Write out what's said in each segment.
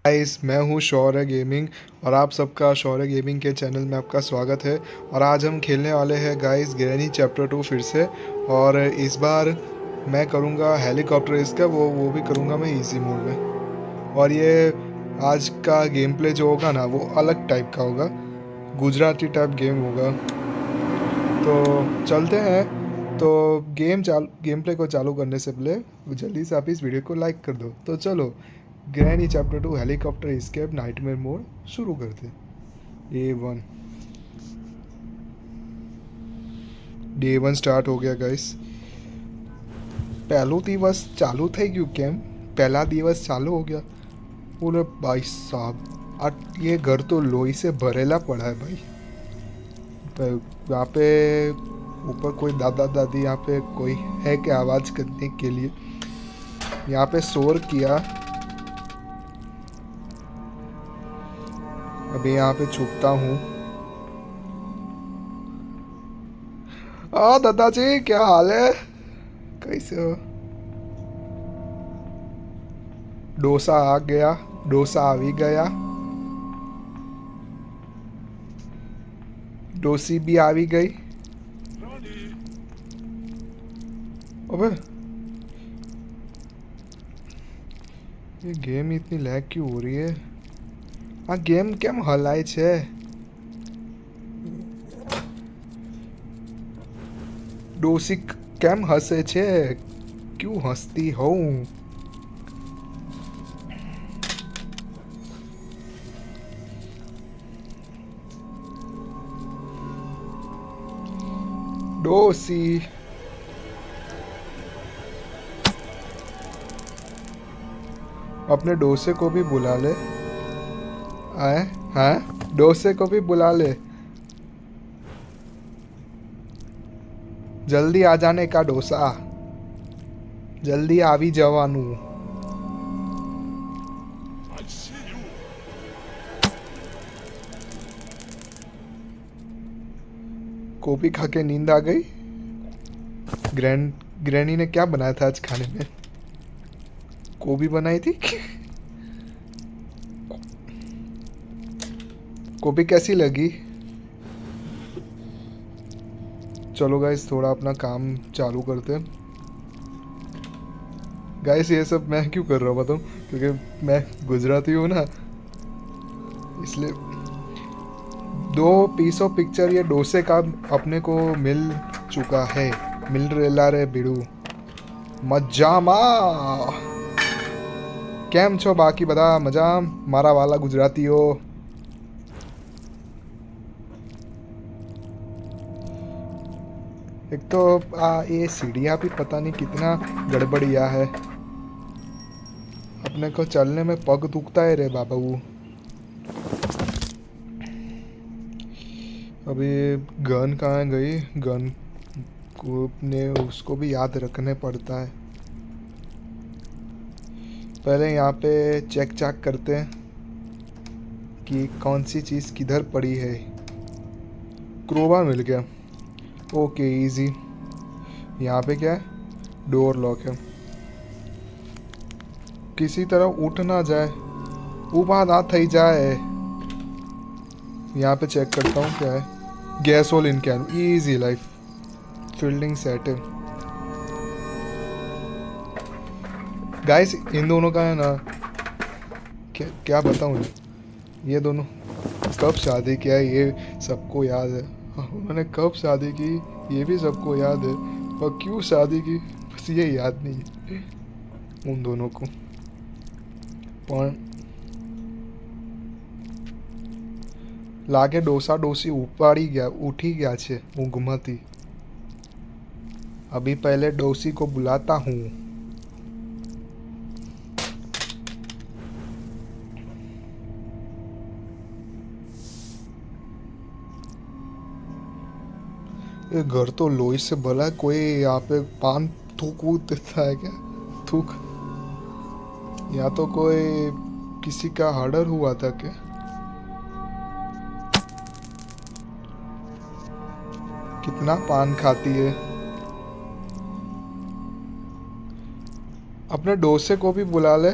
Guys, मैं हूँ शौर्य gaming और आप सबका शौर्य गेमिंग के चैनल में आपका स्वागत है। और आज हम खेलने वाले हैं गाइस ग्रैनी चैप्टर 2 फिर से। और इस बार मैं करूँगा हेलीकॉप्टर इसका वो भी करूँगा मैं इजी मोड में। और ये आज का गेम प्ले जो होगा ना वो अलग टाइप का होगा, गुजराती टाइप गेम होगा। तो चलते हैं। तो गेम प्ले को चालू करने से पहले जल्दी से आप इस वीडियो को लाइक कर दो। तो चलो granny chapter 2 helicopter escape nightmare mode शुरू करते। डे वन स्टार्ट हो गया गाइस। पहलो दिवस चालू થઈ ગયું કેમ? पहला दिवस चालू हो गया। बोले भाई साहब, ये घर तो लोही से भरेला पड़ा है भाई। यहाँ पे ऊपर कोई दादा दादी यहाँ पे कोई है क्या आवाज़ करने के लिए? यहाँ पे शोर किया। अभी यहाँ पे छुपता हूँ। दादाजी क्या हाल है? कैसे हो? डोसा आ गया, डोसा આવી ગયા, डोसी भी આવી गई। अबे ये गेम इतनी लैग क्यों हो रही है? આ गेम કેમ હલાય છે? डोसी કેમ હસે છે? क्यों हंसती हो? डोसी अपने डोसे को भी बुला ले। आए हाँ, डोसे को भी बुला ले। जल्दी आ जाने का डोसा, जल्दी आवी जवानू। कॉफी खा के नींद आ गई। ग्रैनी ने क्या बनाया था आज खाने में? गोभी बनाई थी। गोभी कैसी लगी? चलो गाइस थोड़ा अपना काम चालू करते हैं। गाइस ये सब मैं क्यों कर रहा हूँ बताऊँ? क्योंकि मैं गुजराती हूँ ना, इसलिए 2 पीस ऑफ पिक्चर ये डोसे का अपने को मिल चुका है। मिल रेला रे बीड़ू मजामा। કેમ છો બાકી બધા? મજા મારા વાલા ગુજરાતીઓ? एक तो ये सीढ़ियाँ भी पता नहीं कितना गड़बड़िया है। अपने को चलने में पग दुखता है रे बाबा। वो अभी गन कहाँ गई? गन को ने उसको भी याद रखने पड़ता है। पहले यहाँ पे चेक करते हैं कि कौन सी चीज़ किधर पड़ी है। क्रोबार मिल गया, ओके इजी। यहाँ पे क्या है? डोर लॉक है। किसी तरह उठ ना जाए, ऊबा ना थई जाए। यहाँ पे चेक करता हूँ क्या है। Gasoline can, easy life. Fielding set है। गाइस इन दोनों का है ना, क्या बताऊँ? ये दोनों कब शादी किया है ये सबको याद है। उन्होंने कब शादी की ये भी सबको याद है, और क्यों शादी की बस ये याद नहीं है उन दोनों को। पर लागे डोसा डोसी उठी गया छे ऊँघमांथी। अभी पहले डोसी को बुलाता हूँ। ये घर तो लोही से भला है। कोई यहाँ पे पान थूक वूक देता है क्या? थूक, या तो कोई किसी का मर्डर हुआ था क्या? कितना पान खाती है। अपने डोसे को भी बुला ले।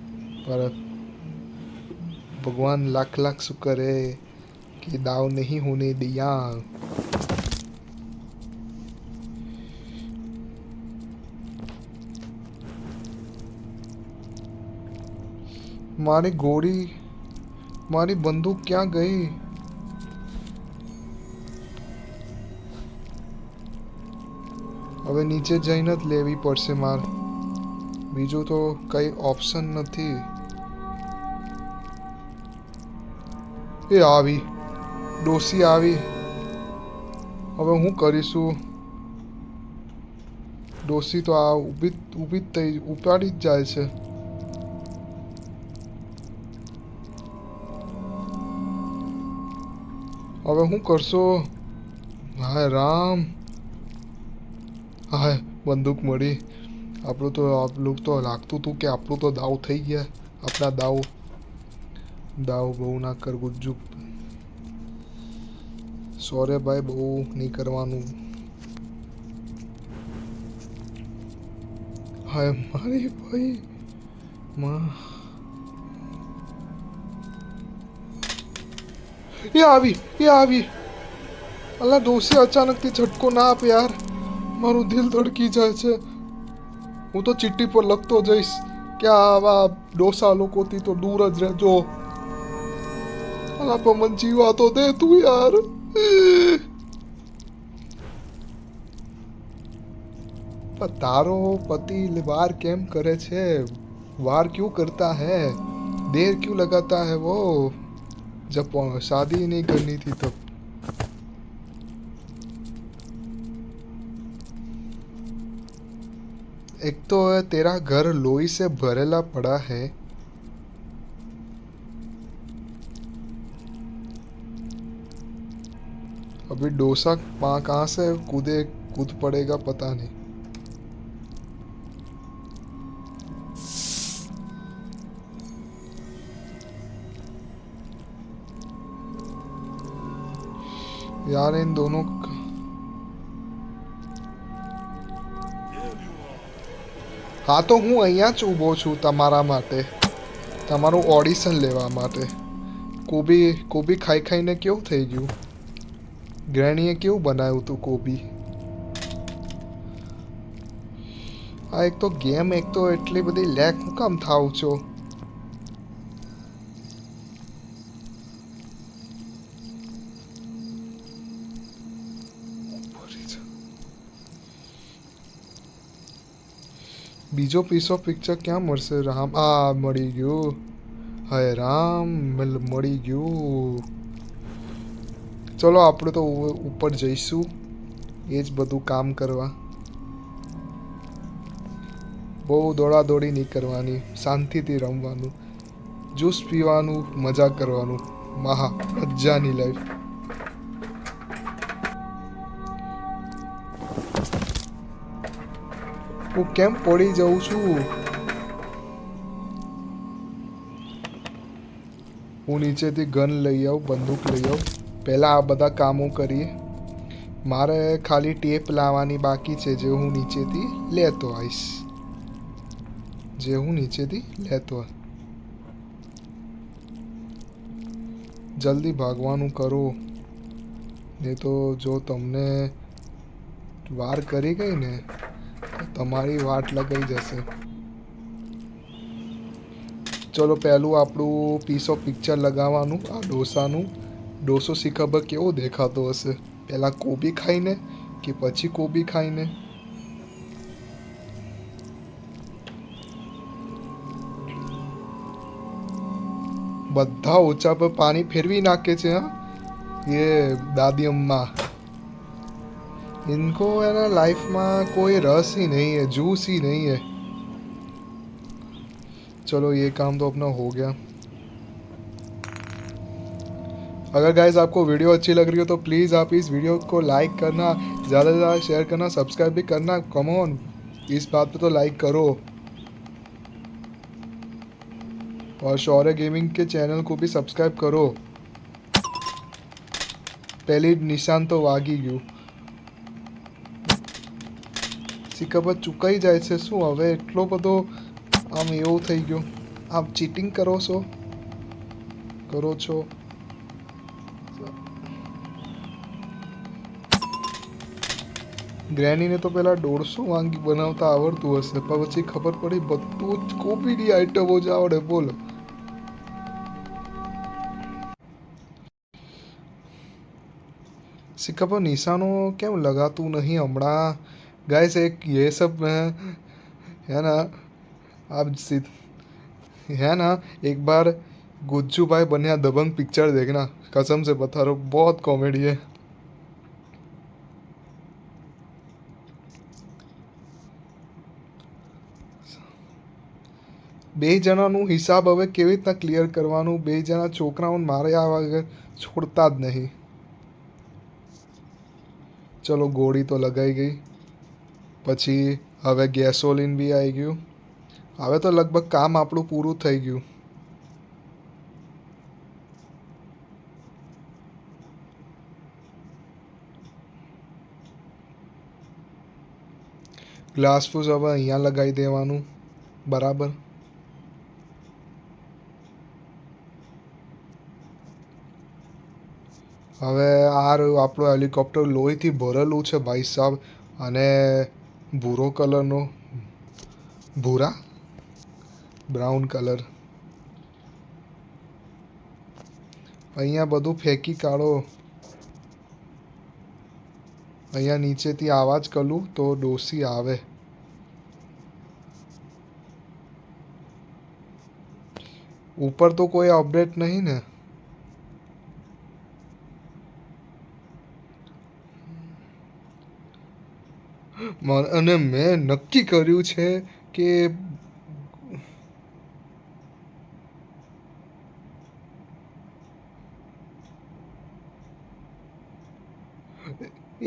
पर भगवान लाख लाख शुक्र है कि दाव नहीं होने दिया। मारी गोली, मारी बंदूक क्या गई? હવે નીચે જઈને જ લેવી પડશે માર, બીજું તો કઈ ઓપ્શન નથી। એ આવી ડોસી આવી, હવે હું કરીશું? ડોસી તો આ ઊભી ઊભી જ થઈ ઉપાડી જ જાય છે। હવે હું કરશો? હાય રામ, હાય બંદૂક મળી। આપણું તો લાગતું હતું કે આપણું તો દાવ થઈ ગયા। આપણા દાવ બહુ ના કર ગુજ્જુ। સોરે ભાઈ, બહુ નહીં કરવાનું। હાય મારી ભાઈ માં, એ આવી। અલા ડોસી અચાનકથી ઝટકો ના આપ યાર, મારું દિલ ધડકી જાય છે। હું તો ચિઠ્ઠી પર લખતો જઈશ કે આવા ડોસા લોકોથી તો દૂર જ રહેજો। અલા પણ મને જીવા તો દે તું યાર। पर तारो पति वार केम करे छे? वार क्यों करता है? देर क्यों लगाता है वो? जब शादी नहीं करनी थी तब। एक तो तेरा घर लोई से भरेला पड़ा है, अभी डोसा कहाँ से कूद पड़ेगा पता नहीं। यार इन दोनों हाँ तो हूँ अहींया ज ઊભો છું તમારા માટે, તમારું ઓડિશન લેવા માટે। કોબી ખાઈને કેવું થઈ ગયું? ગ્રેણીએ કેવું બનાવ્યું તું કોબી? આ એક તો ગેમ, એક તો એટલી બધી લેગ હું કામ થાવ છો? બીજો પીસ ઓફ પિક્ચર ક્યાં મળશે? રામ આ મળી ગયું। હાય રામ, મળી ગયું। ચલો આપણે તો ઉપર જઈશું, એ જ બધું કામ કરવા। બહુ દોડાદોડી નહીં કરવાની, શાંતિથી રમવાનું, જ્યુસ પીવાનું, મજા કરવાનું। મજાની લાઈફ। હું કેમ પડી જાઉં છું? હું નીચેથી ગન લઈ આવું, બંદૂક લઈ આવું। પહેલાં આ બધા કામો કરીએ। મારે ખાલી ટેપ લાવવાની બાકી છે, જે હું નીચેથી લેતો આવીશ। જલ્દી ભાગવાનું કરો, નહીં તો જો તમને વાર કરી ગઈ ને તમારી વાટ લગાઈ જશે। ચલો પહેલું આપણું પીસ ઓફ પિક્ચર લગાવવાનું આ ડોસાનું। ડોસો શી ખબર કેવો દેખાતો હશે, પહેલાં કોબી ખાઈને કે પછી કોબી ખાઈને? બધા ઓછા પર પાણી ફેરવી નાખે છે। हाँ ये दादी अम्मा, इनको है ना लाइफ में कोई रस ही नहीं है, जूस ही नहीं है। चलो ये काम तो अपना हो गया। अगर गाइस आपको वीडियो अच्छी लग रही हो तो प्लीज़ आप इस वीडियो को लाइक करना, ज़्यादा से ज़्यादा शेयर करना, सब्सक्राइब भी करना। कम ऑन, इस बात पे तो लाइक करो। और शौर्य गेमिंग के चैनल को भी सब्सक्राइब करो। पहली निशान तो वागी गયું। શી ખબર ચૂકાઈ જાય છે શું? હવે એટલો બધો આમ એવું થઈ ગયો। આપ ચીટિંગ કરો છો. ગ્રેનીને તો પેલા 150 વાંગી બનાવતા આવડતું હશે, પણ પછી ખબર પડી બધું જ કોપીની આઈટમો જ આવડે. બોલો. सिक्का पर निशानों क्यों लगातू नहीं हमारा. गाइस एक ये सब है ना. आप है ना, एक बार गुज्जू भाई बनिया दबंग पिक्चर देखना, कसम से बता रहा हूँ, बहुत कॉमेडी है. બે જણાનું હિસાબ હવે કેવી રીતના ક્લિયર કરવાનું. બે જણા છોકરાઓને માર્યા વગર છોડતા જ નહીં. ચલો ગોળી તો લગાઈ ગઈ. પછી હવે ગેસોલિન બી આવી ગયું. હવે તો લગભગ કામ આપણું પૂરું થઈ ગયું. ગ્લાસ ફૂઝ હવે અહીંયા લગાવી દેવાનું. બરાબર. હવે આ આપણું હેલિકોપ્ટર લોહીથી ભરેલું છે ભાઈ સાહેબ. અને ભૂરો કલરનો, બ્રાઉન કલર. અહીંયા બધું ફેંકી કાઢો. અહીંયા નીચેથી આવાજ કરું તો ડોસી આવે. ઉપર તો કોઈ અપડેટ નહીં ને. અને મેં નક્કી કર્યું છે કે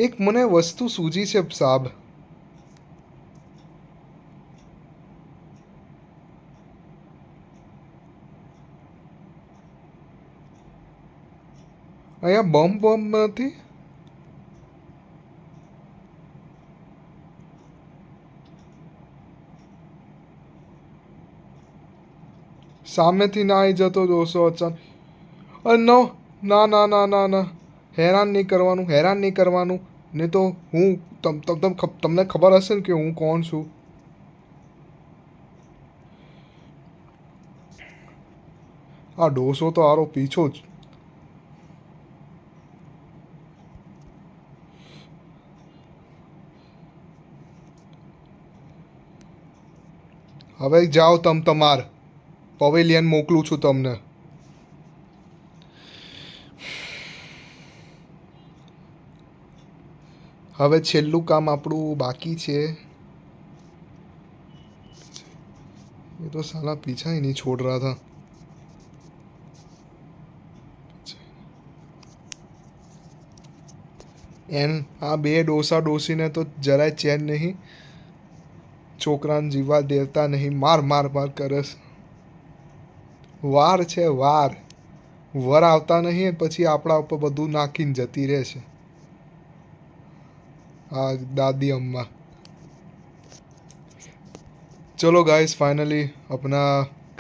એક મને વસ્તુ સૂજી છે સાહેબ. અહીંયા બમ નથી. સામેથી ના આવી જતો દોસ્તો અચાનક. નો, ના ના ના ના ના. હેરાન નહીં કરવાનું. નહીં તો હું તમને ખબર હશે ને કે હું કોણ છું. આ ડોસો તો આરો પીછો જ. હવે જાઓ તમાર પવેલિયન મોકલું છું તમને. હવે છેલ્લું કામ આપણું બાકી છે. ये तो साला पीछा ही नहीं छोड़ रहा था. આ બે ડોસીને તો જરાય ચેન નહીં. છોકરાને જીવવા દેતા નહીં. માર કરસ. વાર છે વાર. વર આવતા નહીં પછી આપણા ઉપર બધું નાખીને જતી રહેશે. હા દાદી अम्मा. चलो गाइस फाइनली अपना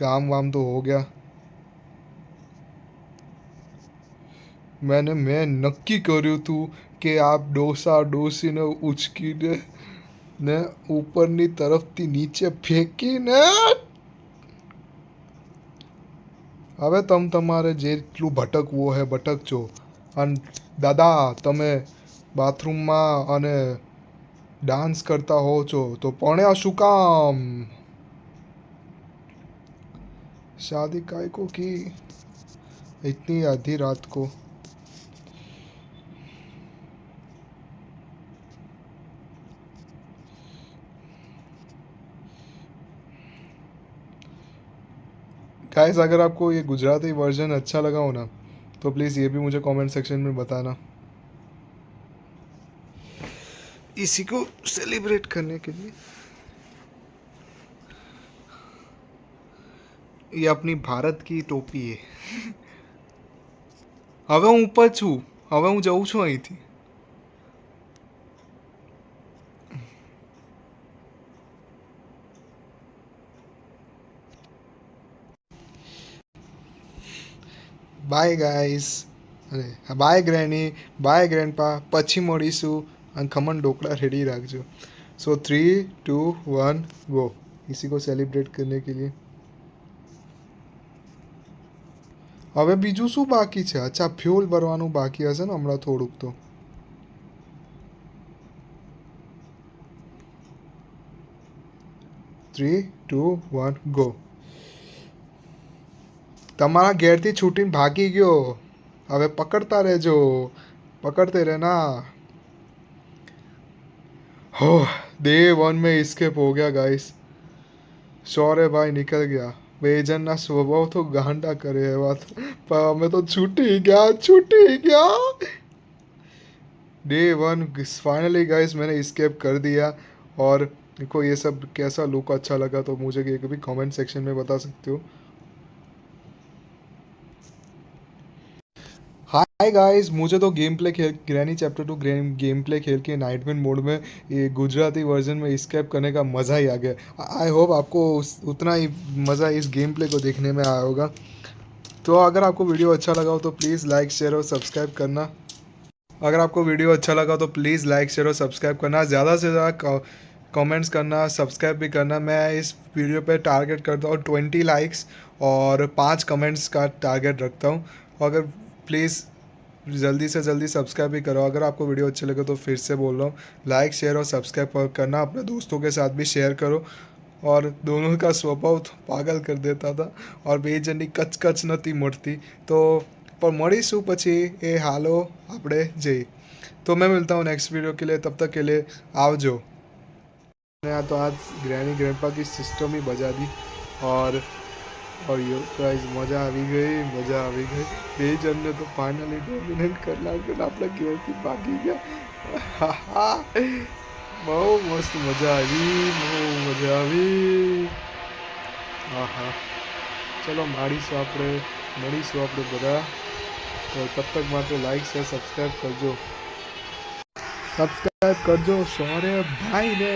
काम वाम तो हो गया. मैं नक्की કર્યું હતું કે આપ ડોસીને ઉચકીને ને ઉપરની તરફથી નીચે ફેંકીને હવે તમારે જેટલું ભટકવું હોય ભટકજો. અને દાદા તમે બાથરૂમમાં અને डांस करता हो तो पौने શું કામ. शादी काय को की इतनी आधी रात को. गाइस अगर आपको ये गुजराती वर्जन अच्छा लगा हो ना तो प्लीज़ ये भी मुझे कमेंट सेक्शन में बताना. इसी को सेलिब्रेट करने के लिए ये अपनी भारत की टोपी है. હવે હું ઉપર છું. હવે હું જઉં છું અહીંથી. બાય ગાઈસ, અરે બાય ગ્રેની, બાય ગ્રેન્ડપા, પછી મળીશું. અને ખમણ ઢોકળા રેડી રાખજો. सो 3, 2, 1 गो. इसी को सेलिब्रेट करने के लिए હવે બીજું શું બાકી છે? અચ્છા, ફ્યુલ ભરવાનું બાકી હશે ને હમણાં થોડુંક તો. 3, 2, 1 ગો. તમારા ઘેરથી છૂટીને ભાગી ગયો. હવે પકડતા રહેજો, पकड़ते रहना. हो, डे 1 में escape हो गया गाइस. शौर्य भाई निकल गया. બેજનના સ્વભાવ તો ગાંડા કરે એવા, પણ અમે તો छूटी गया. डे 1 फाइनली गाइस मैंने escape कर दिया. और देखो ये सब कैसा लुक अच्छा लगा तो मुझे एक भी कमेंट सेक्शन में बता सकते हो. हाय गाइस, मुझे तो गेम प्ले खेल ग्रैनी चैप्टर 2 गेम प्ले खेल के नाइटविंड मोड में ये गुजराती वर्जन में स्केप करने का मज़ा ही आ गया. आई होप आपको उतना ही मज़ा इस गेम प्ले को देखने में आया होगा. तो अगर आपको वीडियो अच्छा लगा हो तो प्लीज़ लाइक शेयर और सब्सक्राइब करना. अगर आपको वीडियो अच्छा लगा तो प्लीज़ लाइक शेयर और सब्सक्राइब करना. ज़्यादा से ज़्यादा कमेंट्स करना, सब्सक्राइब भी करना. मैं इस वीडियो पे टारगेट करता हूँ 20 लाइक्स और 5 कमेंट्स का टारगेट रखता हूँ. अगर प्लीज़ जल्दी से जल्दी सब्सक्राइब भी करो. अगर आपको वीडियो अच्छे लगे तो फिर से बोल रहा हूँ, लाइक शेयर और सब्सक्राइब करना. अपने दोस्तों के साथ भी शेयर करो. और दोनों का स्वभाव तो पागल कर देता था और બેજણની કચકચ નથી મળતી. તો પણ મળીશું પછી. એ હાલો આપણે જઈ. तो मैं मिलता हूँ नेक्स्ट वीडियो के लिए. तब तक के लिए आवजो. तो आज ग्रैनी ग्रैंडपा की सिस्टम ही बजा दी. और यो गाइस मजा आ गई. બેજણ ને તો ફાઇનલી ડોમિનેટ કરી નાખ્યો ને આપણે ઘેરથી ભાગી ગયા. બહુ મસ્ત મજા આવી. હા, ચલો મળીશું આપણે બધા. તો તબ તક માટે લાઈક શેર સબસ્ક્રાઈબ કરજો. શૌર્ય ભાઈને.